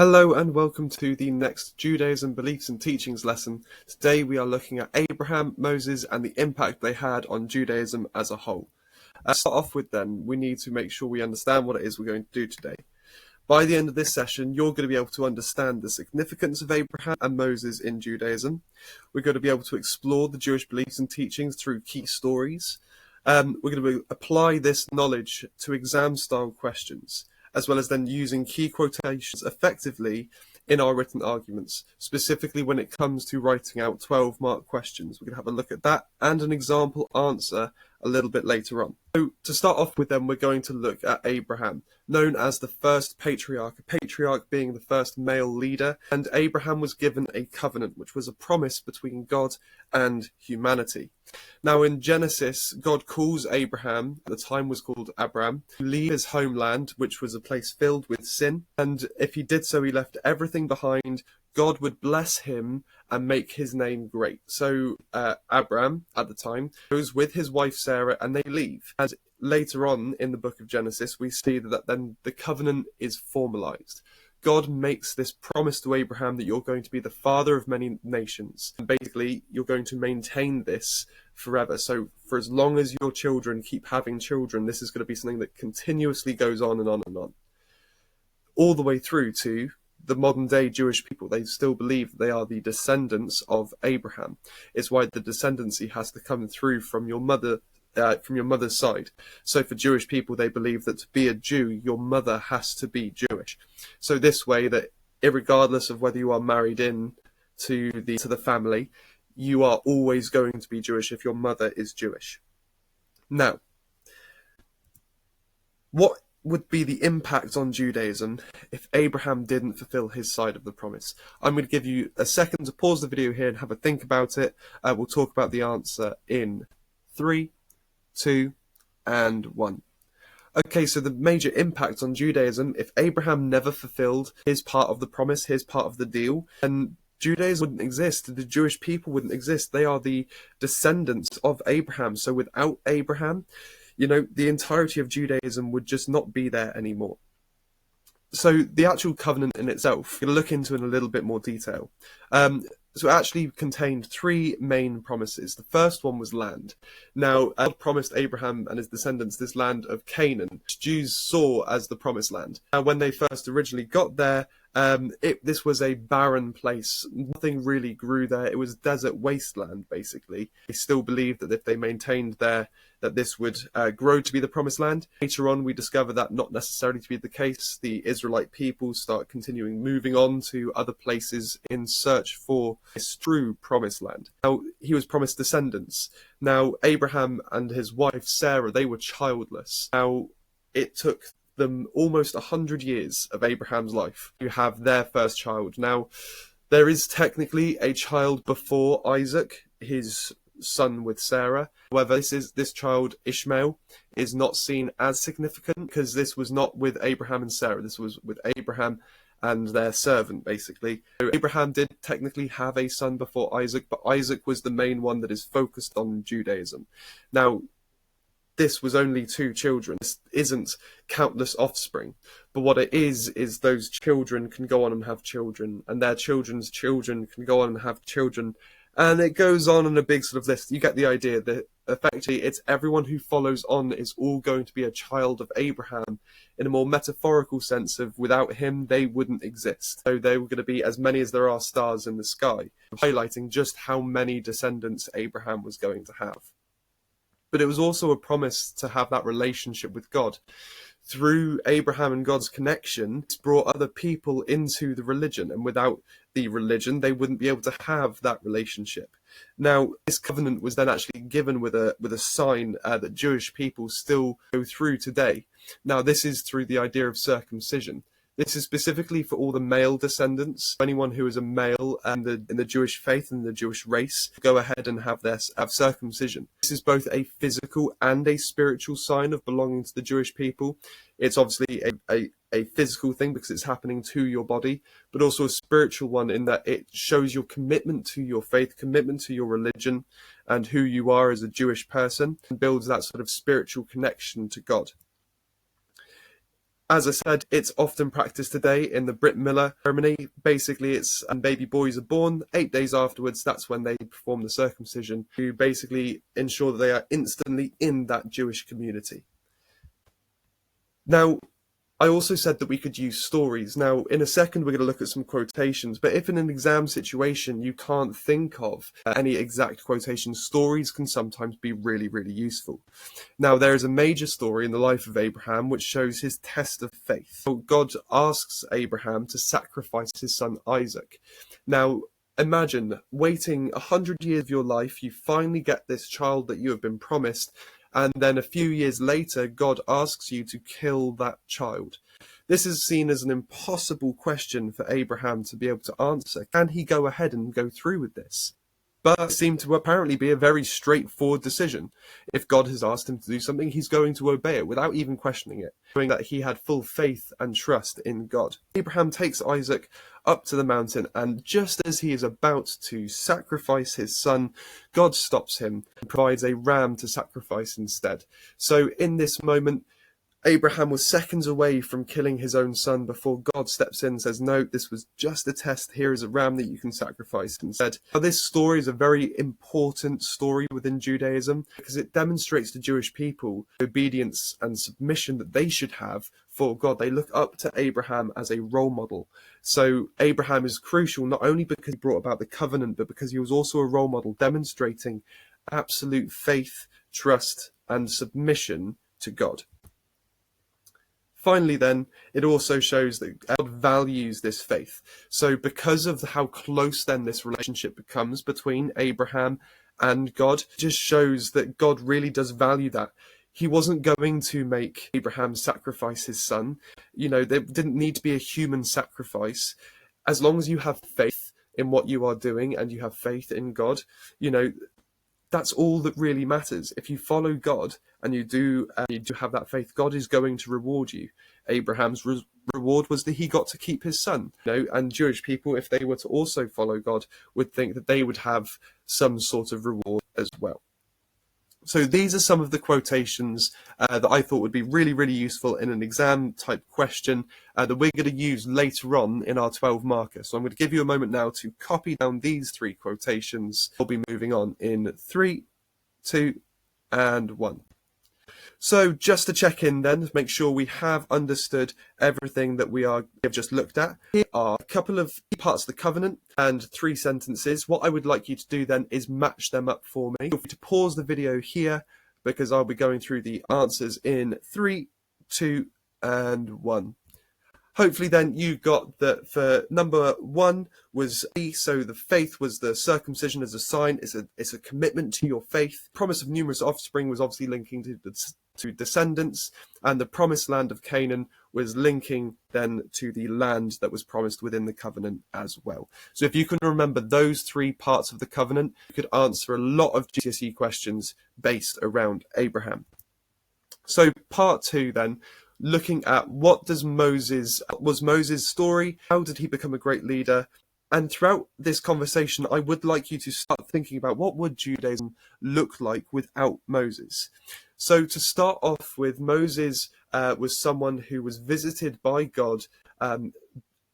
Hello and welcome to the next Judaism Beliefs and Teachings lesson. Today we are looking at Abraham, Moses and the impact they had on Judaism as a whole. To start off with then, we need to make sure we understand what it is we're going to do today. By the end of this session, you're going to be able to understand the significance of Abraham and Moses in Judaism. We're going to be able to explore the Jewish beliefs and teachings through key stories. We're going to apply this knowledge to exam-style questions, as well as then using key quotations effectively in our written arguments, specifically when it comes to writing out 12-mark questions. We're going to have a look at that and an example answer a little bit later on. So to start off with then, we're going to look at Abraham, known as the first patriarch, a patriarch being the first male leader, and Abraham was given a covenant, which was a promise between God and humanity. Now in Genesis, God calls Abraham, at the time was called Abram, to leave his homeland, which was a place filled with sin, and if he did so, he left everything behind. God would bless him and make his name great. So Abram, at the time, goes with his wife Sarah and they leave. And later on in the book of Genesis, we see that then the covenant is formalized. God makes this promise to Abraham that you're going to be the father of many nations. And basically, you're going to maintain this forever. So for as long as your children keep having children, this is going to be something that continuously goes on and on and on. All the way through to the modern day Jewish people. They still believe they are the descendants of Abraham. It's why the descendancy has to come through from your mother's side. So for Jewish people, they believe that to be a Jew, your mother has to be Jewish. So this way that irregardless of whether you are married in to the family, you are always going to be Jewish if your mother is Jewish. Now, what would be the impact on Judaism if Abraham didn't fulfill his side of the promise? I'm going to give you a second to pause the video here and have a think about it. We'll talk about the answer in 3, 2, and 1. Okay, so the major impact on Judaism, if Abraham never fulfilled his part of the promise, his part of the deal, then Judaism wouldn't exist. The Jewish people wouldn't exist. They are the descendants of Abraham. So without Abraham, the entirety of Judaism would just not be there anymore. So the actual covenant in itself, we're going to look into in a little bit more detail. So it actually contained 3 main promises. The first one was land. Now, God promised Abraham and his descendants this land of Canaan, which Jews saw as the promised land. Now, when they first originally got there, this was a barren place. Nothing really grew there. It was desert wasteland, basically. They still believed that if they maintained there, that this would grow to be the promised land. Later on, we discover that not necessarily to be the case. The Israelite people start continuing moving on to other places in search for this true promised land. Now, he was promised descendants. Now, Abraham and his wife Sarah, they were childless. Now, it took them almost 100 years of Abraham's life to have their first child. Now, there is technically a child before Isaac, his son with Sarah. However, this child, Ishmael, is not seen as significant because this was not with Abraham and Sarah. This was with Abraham and their servant, basically. So Abraham did technically have a son before Isaac, but Isaac was the main one that is focused on Judaism. Now, this was only 2 children. This isn't countless offspring. But what it is those children can go on and have children, and their children's children can go on and have children. And it goes on in a big sort of list. You get the idea that effectively it's everyone who follows on is all going to be a child of Abraham in a more metaphorical sense of without him, they wouldn't exist. So they were going to be as many as there are stars in the sky, highlighting just how many descendants Abraham was going to have. But it was also a promise to have that relationship with God. Through Abraham and God's connection, it's brought other people into the religion, and without the religion, they wouldn't be able to have that relationship. Now, this covenant was then actually given with a sign that Jewish people still go through today. Now, this is through the idea of circumcision. This is specifically for all the male descendants. Anyone who is a male in the Jewish faith and the Jewish race, go ahead and have circumcision. This is both a physical and a spiritual sign of belonging to the Jewish people. It's obviously a physical thing because it's happening to your body, but also a spiritual one in that it shows your commitment to your faith, commitment to your religion, and who you are as a Jewish person, and builds that sort of spiritual connection to God. As I said, it's often practiced today in the Brit Miller ceremony. Basically, it's baby boys are born. 8 days afterwards, that's when they perform the circumcision to basically ensure that they are instantly in that Jewish community. Now, I also said that we could use stories. Now, in a second, we're going to look at some quotations, but if in an exam situation you can't think of any exact quotations, stories can sometimes be really, really useful. Now, there is a major story in the life of Abraham which shows his test of faith. God asks Abraham to sacrifice his son Isaac. Now, imagine waiting 100 years of your life, you finally get this child that you have been promised, and then a few years later, God asks you to kill that child. This is seen as an impossible question for Abraham to be able to answer. Can he go ahead and go through with this? But it seemed to apparently be a very straightforward decision. If God has asked him to do something, he's going to obey it without even questioning it, showing that he had full faith and trust in God. Abraham takes Isaac up to the mountain, and just as he is about to sacrifice his son, God stops him and provides a ram to sacrifice instead. So in this moment, Abraham was seconds away from killing his own son before God steps in and says, no, this was just a test. Here is a ram that you can sacrifice instead. Now, this story is a very important story within Judaism because it demonstrates to Jewish people the obedience and submission that they should have for God. They look up to Abraham as a role model. So Abraham is crucial not only because he brought about the covenant, but because he was also a role model demonstrating absolute faith, trust, and submission to God. Finally, then, it also shows that God values this faith. So because of how close then this relationship becomes between Abraham and God, it just shows that God really does value that. He wasn't going to make Abraham sacrifice his son. There didn't need to be a human sacrifice. As long as you have faith in what you are doing and you have faith in God, that's all that really matters. If you follow God and you do have that faith, God is going to reward you. Abraham's reward was that he got to keep his son. And Jewish people, if they were to also follow God, would think that they would have some sort of reward as well. So these are some of the quotations that I thought would be really, really useful in an exam type question that we're going to use later on in our 12 marker. So I'm going to give you a moment now to copy down these 3 quotations. We'll be moving on in 3, 2, and 1. So just to check in then, to make sure we have understood everything that we have just looked at, here are a couple of parts of the covenant and 3 sentences. What I would like you to do then is match them up for me. Feel free to pause the video here because I'll be going through the answers in 3, 2, and 1. Hopefully then you got that for number 1 was E, so the faith was the circumcision as a sign. It's a commitment to your faith. Promise of numerous offspring was obviously linking to descendants, and the promised land of Canaan was linking then to the land that was promised within the covenant as well. So if you can remember those 3 parts of the covenant, you could answer a lot of GCSE questions based around Abraham. So part 2 then, looking at what was Moses' story, how did he become a great leader? And throughout this conversation, I would like you to start thinking about what would Judaism look like without Moses. So to start off with, Moses was someone who was visited by God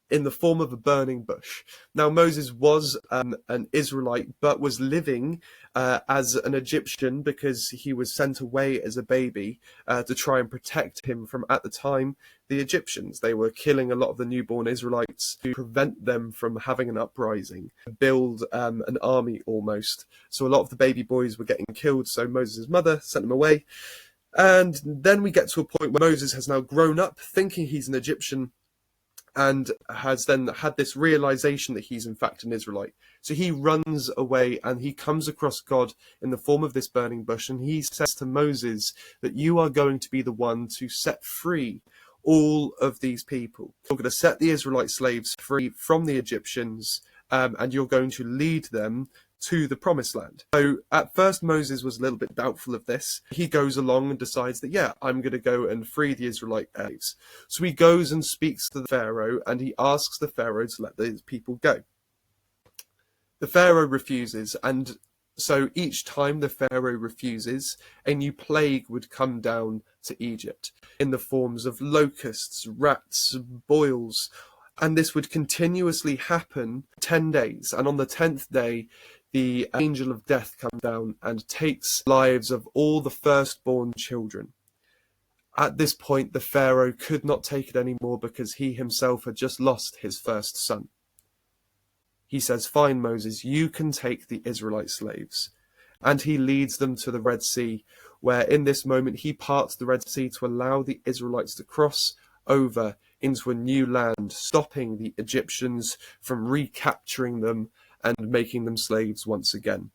in the form of a burning bush. Now, Moses was an Israelite, but was living as an Egyptian because he was sent away as a baby to try and protect him from, at the time, the Egyptians. They were killing a lot of the newborn Israelites to prevent them from having an uprising, build an army almost. So a lot of the baby boys were getting killed, so Moses' mother sent them away. And then we get to a point where Moses has now grown up thinking he's an Egyptian, and has then had this realization that he's in fact an Israelite. So he runs away and he comes across God in the form of this burning bush, and he says to Moses that you are going to be the one to set free all of these people. You're going to set the Israelite slaves free from the Egyptians, and you're going to lead them to the promised land. So at first Moses was a little bit doubtful of this. He goes along and decides that, yeah, I'm going to go and free the Israelite slaves. So he goes and speaks to the Pharaoh, and he asks the Pharaoh to let these people go. The Pharaoh refuses, and So each time the Pharaoh refuses, a new plague would come down to Egypt in the forms of locusts, rats, boils, and this would continuously happen 10 days. And on the 10th day, the angel of death comes down and takes lives of all the firstborn children. At this point, the Pharaoh could not take it anymore because he himself had just lost his first son. He says, "Fine, Moses, you can take the Israelite slaves." And he leads them to the Red Sea, where in this moment he parts the Red Sea to allow the Israelites to cross over into a new land, stopping the Egyptians from recapturing them and making them slaves once again.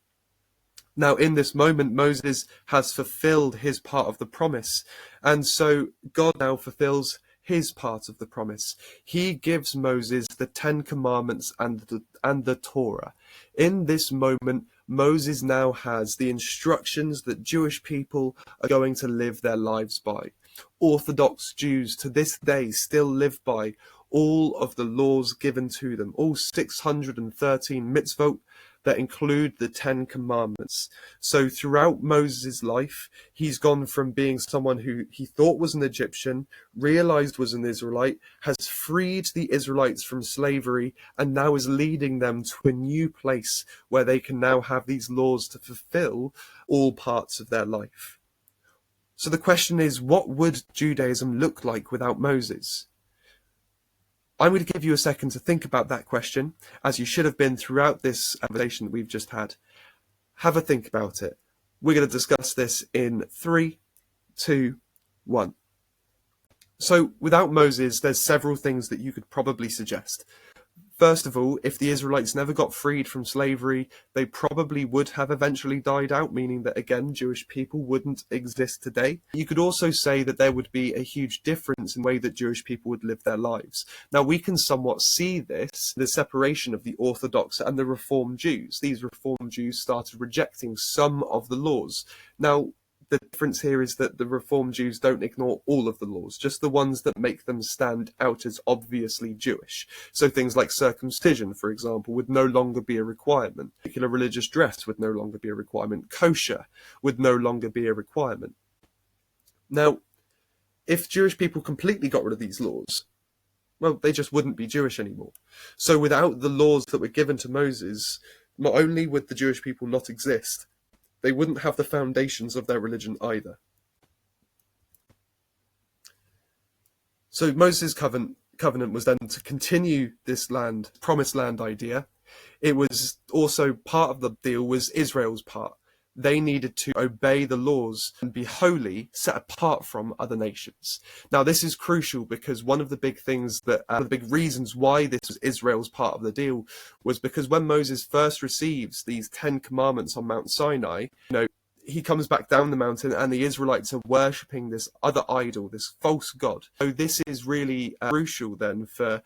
Now, in this moment, Moses has fulfilled his part of the promise, and so God now fulfills his part of the promise. He gives Moses the Ten Commandments and the Torah. In this moment, Moses now has the instructions that Jewish people are going to live their lives by. Orthodox Jews to this day still live by all of the laws given to them, all 613 mitzvot that include the Ten Commandments. So throughout Moses' life, he's gone from being someone who he thought was an Egyptian, realized was an Israelite, has freed the Israelites from slavery, and now is leading them to a new place where they can now have these laws to fulfill all parts of their life. So the question is, what would Judaism look like without Moses? I'm going to give you a second to think about that question, as you should have been throughout this conversation that we've just had. Have a think about it. We're going to discuss this in 3, 2, 1. So without Moses, there's several things that you could probably suggest. First of all, if the Israelites never got freed from slavery, they probably would have eventually died out, meaning that, again, Jewish people wouldn't exist today. You could also say that there would be a huge difference in the way that Jewish people would live their lives. Now, we can somewhat see this, the separation of the Orthodox and the Reformed Jews. These Reformed Jews started rejecting some of the laws. Now, the difference here is that the Reformed Jews don't ignore all of the laws, just the ones that make them stand out as obviously Jewish. So things like circumcision, for example, would no longer be a requirement. Particular religious dress would no longer be a requirement. Kosher would no longer be a requirement. Now, if Jewish people completely got rid of these laws, well, they just wouldn't be Jewish anymore. So without the laws that were given to Moses, not only would the Jewish people not exist, they wouldn't have the foundations of their religion either. So Moses' covenant was then to continue this land, promised land idea. It was also part of the deal was Israel's part. They needed to obey the laws and be holy, set apart from other nations. Now, this is crucial because one of the big things that, the big reasons why this was Israel's part of the deal was because when Moses first receives these 10 commandments on Mount Sinai, he comes back down the mountain and the Israelites are worshipping this other idol, this false god. So this is really crucial then for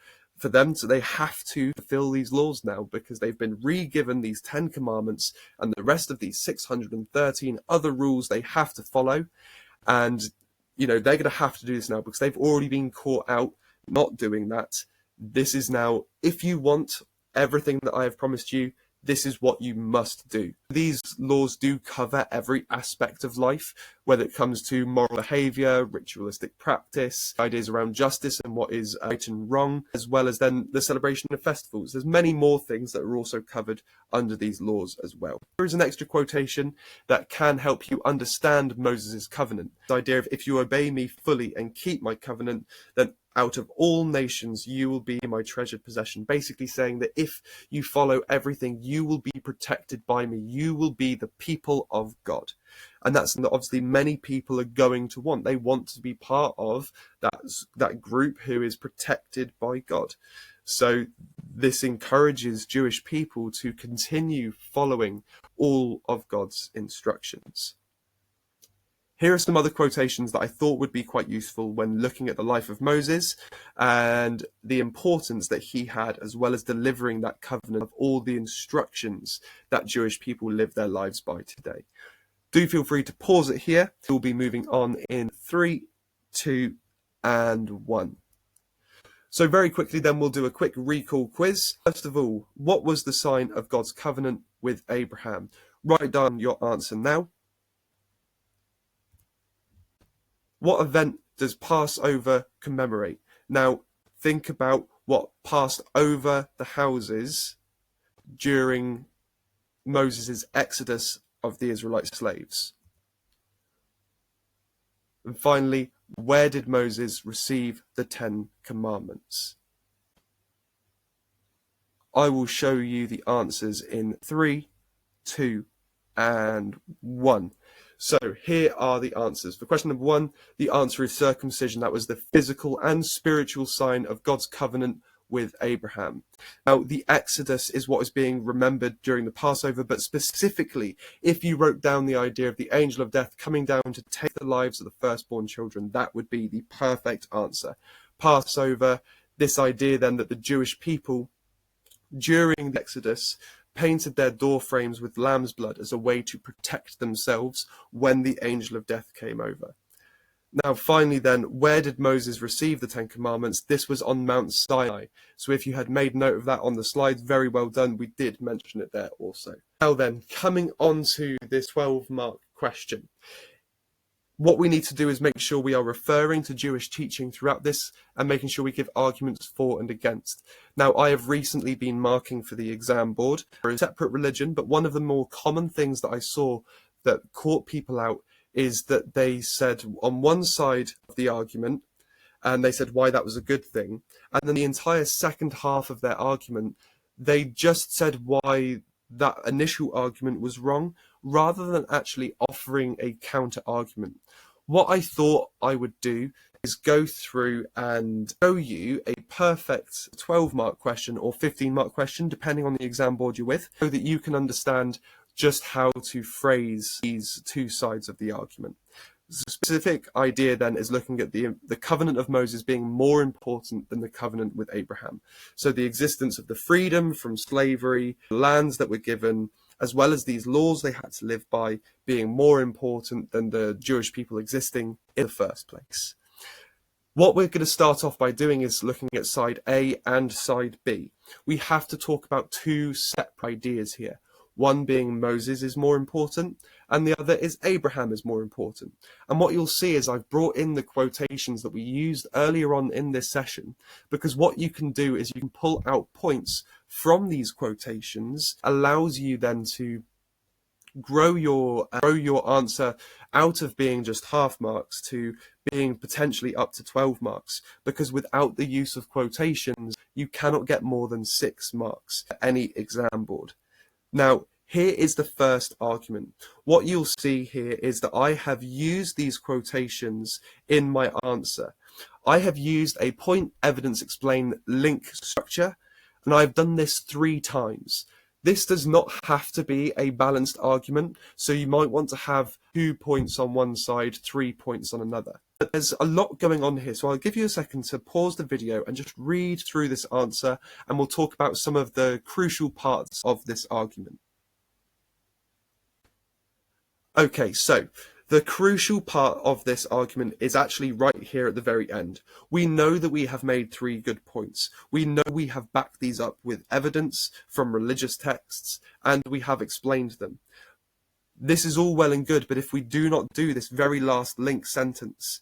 them they have to fulfill these laws now because they've been re-given these 10 commandments and the rest of these 613 other rules they have to follow. And, they're going to have to do this now because they've already been caught out not doing that. This is now, if you want everything that I have promised you, this is what you must do. These laws do cover every aspect of life, whether it comes to moral behavior, ritualistic practice, ideas around justice and what is right and wrong, as well as then the celebration of festivals. There's many more things that are also covered under these laws as well. There is an extra quotation that can help you understand Moses' covenant. The idea of if you obey me fully and keep my covenant, then out of all nations, you will be my treasured possession. Basically saying that if you follow everything, you will be protected by me. You will be the people of God. And that's something that obviously many people are going to want. They want to be part of that group who is protected by God. So this encourages Jewish people to continue following all of God's instructions. Here are some other quotations that I thought would be quite useful when looking at the life of Moses and the importance that he had, as well as delivering that covenant of all the instructions that Jewish people live their lives by today. Do feel free to pause it here. We'll be moving on in 3, 2, and 1. So very quickly then we'll do a quick recall quiz. First of all, what was the sign of God's covenant with Abraham? Write down your answer now. What event does Passover commemorate? Now, think about what passed over the houses during Moses' exodus of the Israelite slaves. And finally, where did Moses receive the 10 Commandments? I will show you the answers in 3, 2, and 1. So here are the answers. For question number 1, the answer is circumcision. That was the physical and spiritual sign of God's covenant with Abraham. Now, the Exodus is what is being remembered during the Passover, but specifically, if you wrote down the idea of the angel of death coming down to take the lives of the firstborn children, that would be the perfect answer. Passover, this idea then that the Jewish people, during the Exodus, painted their door frames with lamb's blood as a way to protect themselves when the angel of death came over. Now, finally then, where did Moses receive the 10 Commandments? This was on Mount Sinai. So if you had made note of that on the slides, very well done. We did mention it there also. Now then, coming on to this 12-mark question. What we need to do is make sure we are referring to Jewish teaching throughout this and making sure we give arguments for and against. Now, I have recently been marking for the exam board for a separate religion, but one of the more common things that I saw that caught people out is that they said on one side of the argument, and they said why that was a good thing, and then the entire second half of their argument, they just said why that initial argument was wrong, rather than actually offering a counter argument. What I thought I would do is go through and show you a perfect 12-mark question or 15-mark question, depending on the exam board you're with, so that you can understand just how to phrase these two sides of the argument. The specific idea then is looking at the covenant of Moses being more important than the covenant with Abraham. So the existence of the freedom from slavery, lands that were given, as well as these laws they had to live by, being more important than the Jewish people existing in the first place. What we're going to start off by doing is looking at side A and side B. We have to talk about two separate ideas here. One being Moses is more important, and the other is Abraham is more important. And what you'll see is I've brought in the quotations that we used earlier on in this session, because what you can do is you can pull out points from these quotations, allows you then to grow your answer out of being just half marks to being potentially up to 12 marks, because without the use of quotations, you cannot get more than 6 marks at any exam board. Now, here is the first argument. What you'll see here is that I have used these quotations in my answer. I have used a point, evidence, explain, link structure, and I've done this 3 times. This does not have to be a balanced argument, so you might want to have 2 points on one side, 3 points on another. But there's a lot going on here, so I'll give you a second to pause the video and just read through this answer, and we'll talk about some of the crucial parts of this argument. Okay, so the crucial part of this argument is actually right here at the very end. We know that we have made 3 good points. We know we have backed these up with evidence from religious texts, and we have explained them. This is all well and good, but if we do not do this very last link sentence,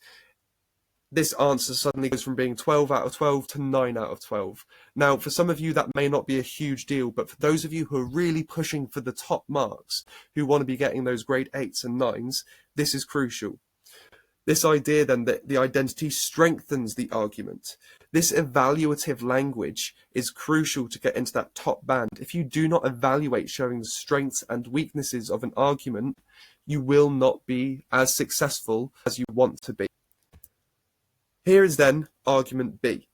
this answer suddenly goes from being 12 out of 12 to 9 out of 12. Now, for some of you, that may not be a huge deal, but for those of you who are really pushing for the top marks, who want to be getting those grade 8s and 9s, this is crucial. This idea then that the identity strengthens the argument. This evaluative language is crucial to get into that top band. If you do not evaluate showing the strengths and weaknesses of an argument, you will not be as successful as you want to be. Here is then argument B.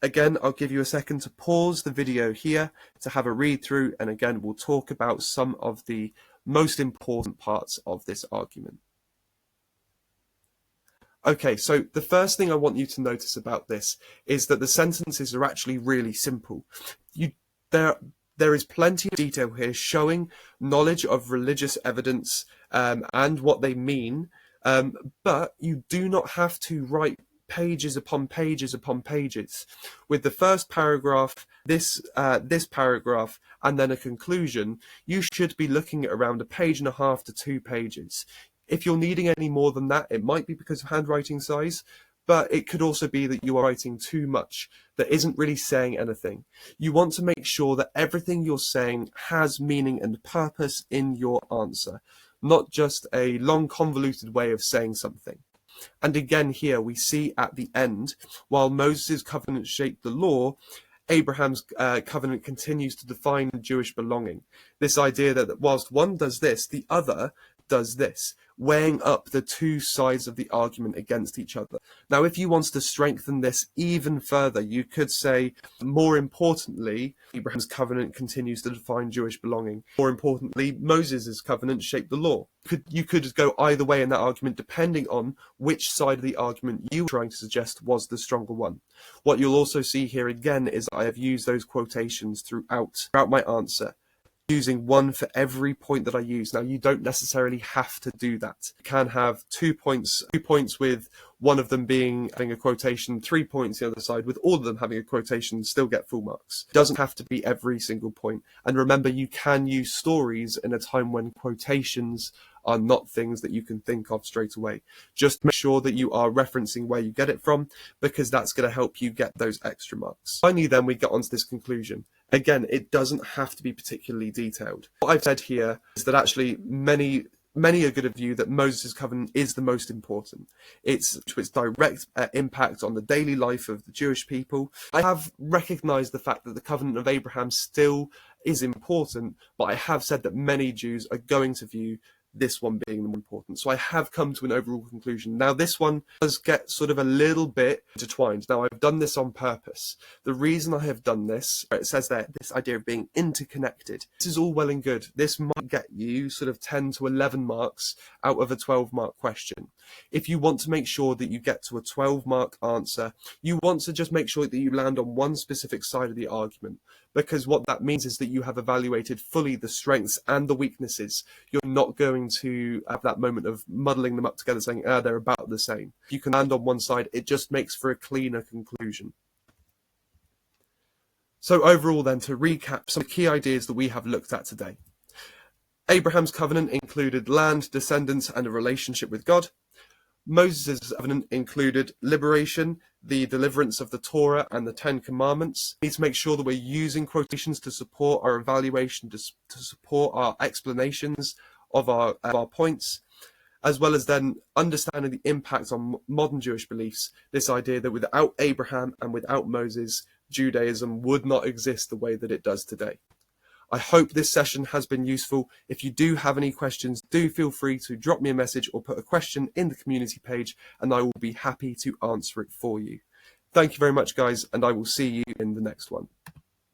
Again, I'll give you a second to pause the video here to have a read through, and again, we'll talk about some of the most important parts of this argument. Okay, so the first thing I want you to notice about this is that the sentences are actually really simple. There is plenty of detail here showing knowledge of religious evidence and what they mean, but you do not have to write pages upon pages upon pages. With the first paragraph, this paragraph, and then a conclusion, you should be looking at around 1.5 to 2 pages. If you're needing any more than that, it might be because of handwriting size, but it could also be that you are writing too much that isn't really saying anything. You want to make sure that everything you're saying has meaning and purpose in your answer, not just a long convoluted way of saying something. And again here we see at the end, while Moses' covenant shaped the law, Abraham's covenant continues to define Jewish belonging. This idea that whilst one does this, the other does this, weighing up the two sides of the argument against each other. Now, if you want to strengthen this even further, you could say, more importantly, Abraham's covenant continues to define Jewish belonging. More importantly, Moses' covenant shaped the law. You could go either way in that argument, depending on which side of the argument you were trying to suggest was the stronger one. What you'll also see here again is I have used those quotations throughout my answer, using one for every point that I use. Now, you don't necessarily have to do that. You can have 2 points with one of them having a quotation, 3 points the other side, with all of them having a quotation, still get full marks. It doesn't have to be every single point. And remember, you can use stories in a time when quotations are not things that you can think of straight away. Just make sure that you are referencing where you get it from, because that's going to help you get those extra marks. Finally, then we get onto this conclusion. Again, it doesn't have to be particularly detailed. What I've said here is that actually many are going to view that Moses' covenant is the most important. It's to its direct impact on the daily life of the Jewish people. I have recognized the fact that the covenant of Abraham still is important, but I have said that many Jews are going to view this one being the more important. So I have come to an overall conclusion. Now, this one does get sort of a little bit intertwined. Now, I've done this on purpose. The reason I have done this, it says there, this idea of being interconnected. This is all well and good. This might get you sort of 10 to 11 marks out of a 12-mark question. If you want to make sure that you get to a 12-mark answer, you want to just make sure that you land on one specific side of the argument, because what that means is that you have evaluated fully the strengths and the weaknesses. You're not going to have that moment of muddling them up together saying, they're about the same. You can land on one side, it just makes for a cleaner conclusion. So overall then, to recap some key ideas that we have looked at today. Abraham's covenant included land, descendants, and a relationship with God. Moses' covenant included liberation, the deliverance of the Torah and the Ten Commandments. We need to make sure that we're using quotations to support our evaluation, to support our explanations of our points, as well as then understanding the impact on modern Jewish beliefs, this idea that without Abraham and without Moses, Judaism would not exist the way that it does today. I hope this session has been useful. If you do have any questions, do feel free to drop me a message or put a question in the community page, and I will be happy to answer it for you. Thank you very much, guys, and I will see you in the next one.